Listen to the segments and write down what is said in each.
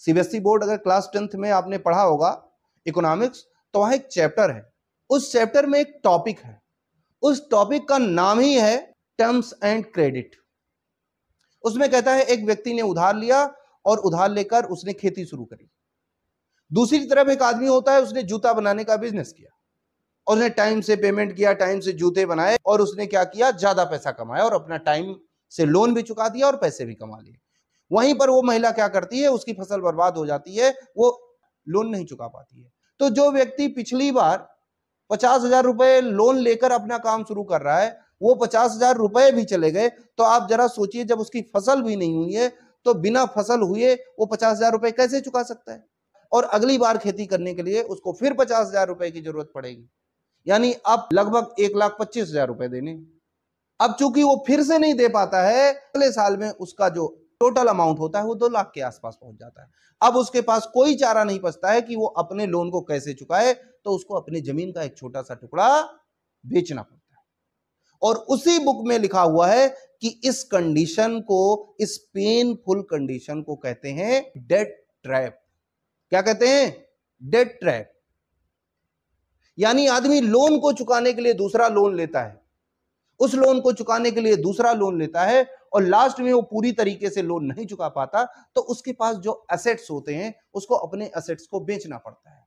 CBSE board अगर class 10th में आपने पढ़ा होगा इकोनॉमिक्स, तो वहां एक चैप्टर है, उस चैप्टर में एक टॉपिक है, उस टॉपिक का नाम ही है टर्म्स एंड क्रेडिट। उसमें कहता है एक व्यक्ति ने उधार लिया और उधार लेकर उसने खेती शुरू करी। दूसरी तरफ एक आदमी होता है, उसने जूता बनाने का बिजनेस किया और उसने टाइम से पेमेंट किया, टाइम से जूते बनाए और उसने क्या किया, ज्यादा पैसा कमाया और अपना टाइम से लोन भी चुका दिया और पैसे भी कमा लिए। वहीं पर वो महिला क्या करती है, उसकी फसल बर्बाद हो जाती है, वो लोन नहीं चुका पाती है। तो जो व्यक्ति पिछली बार 50,000 रुपए लोन लेकर अपना काम शुरू कर रहा है, वो 50,000 रुपए भी चले गए, तो आप जरा सोचिए जब उसकी फसल भी नहीं हुई है तो बिना फसल हुए वो 50,000 रुपए कैसे चुका सकता है। और अगली बार खेती करने के लिए उसको फिर 50,000 रुपए की जरूरत पड़ेगी, यानी अब लगभग 1,25,000 रुपए देने। अब चूंकि वो फिर से नहीं दे पाता है, अगले साल में उसका जो टोटल अमाउंट होता है वो 2 लाख के आसपास पहुंच जाता है। अब उसके पास कोई चारा नहीं बचता है कि वो अपने लोन को कैसे चुकाए, तो उसको अपनी जमीन का एक छोटा सा टुकड़ा बेचना पड़ता है। और उसी बुक में लिखा हुआ है कि इस कंडीशन को, इस पेनफुल कंडीशन को कहते हैं डेट ट्रैप। क्या कहते हैं? Debt trap. यानी आदमी लोन को चुकाने के लिए दूसरा लोन लेता है, उस लोन को चुकाने के लिए दूसरा लोन लेता है और लास्ट में वो पूरी तरीके से लोन नहीं चुका पाता, तो उसके पास जो एसेट्स होते हैं उसको, अपने एसेट्स को बेचना पड़ता है।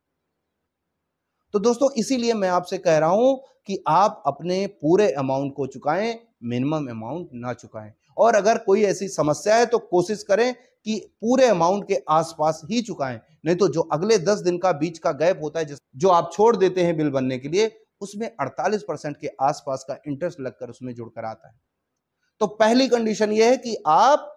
तो दोस्तों इसीलिए मैं आपसे कह रहा हूं कि आप अपने पूरे अमाउंट को चुकाएं, मिनिमम अमाउंट ना चुकाएं। और अगर कोई ऐसी समस्या है तो कोशिश करें कि पूरे अमाउंट के आसपास ही चुकाएं, नहीं तो जो अगले 10 दिन का बीच का गैप होता है जो आप छोड़ देते हैं बिल बनने के लिए, उसमें 48% के आसपास का इंटरेस्ट लगकर उसमें जुड़कर आता है। तो पहली कंडीशन यह है कि आप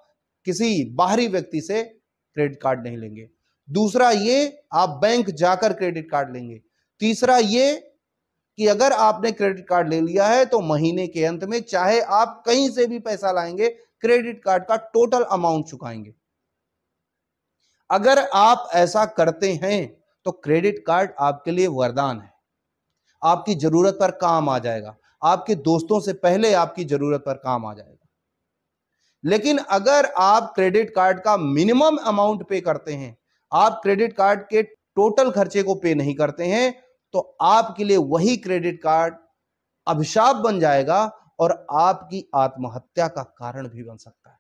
किसी बाहरी व्यक्ति से क्रेडिट कार्ड नहीं लेंगे। दूसरा ये, आप बैंक जाकर क्रेडिट कार्ड लेंगे। तीसरा ये कि अगर आपने क्रेडिट कार्ड ले लिया है तो महीने के अंत में चाहे आप कहीं से भी पैसा लाएंगे, क्रेडिट कार्ड का टोटल अमाउंट चुकाएंगे। अगर आप ऐसा करते हैं तो क्रेडिट कार्ड आपके लिए वरदान है, आपकी जरूरत पर काम आ जाएगा, आपके दोस्तों से पहले आपकी जरूरत पर काम आ जाएगा। लेकिन अगर आप क्रेडिट कार्ड का मिनिमम अमाउंट पे करते हैं, आप क्रेडिट कार्ड के टोटल खर्चे को पे नहीं करते हैं, तो आपके लिए वही क्रेडिट कार्ड अभिशाप बन जाएगा और आपकी आत्महत्या का कारण भी बन सकता है।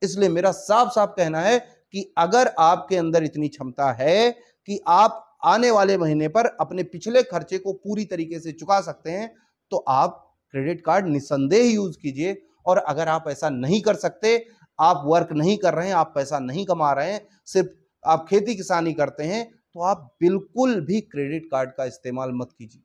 इसलिए मेरा साफ साफ कहना है कि अगर आपके अंदर इतनी क्षमता है कि आप आने वाले महीने पर अपने पिछले खर्चे को पूरी तरीके से चुका सकते हैं, तो आप क्रेडिट कार्ड निसंदेह यूज कीजिए। और अगर आप ऐसा नहीं कर सकते, आप वर्क नहीं कर रहे हैं, आप पैसा नहीं कमा रहे हैं, सिर्फ आप खेती किसानी करते हैं, तो आप बिल्कुल भी क्रेडिट कार्ड का इस्तेमाल मत कीजिए।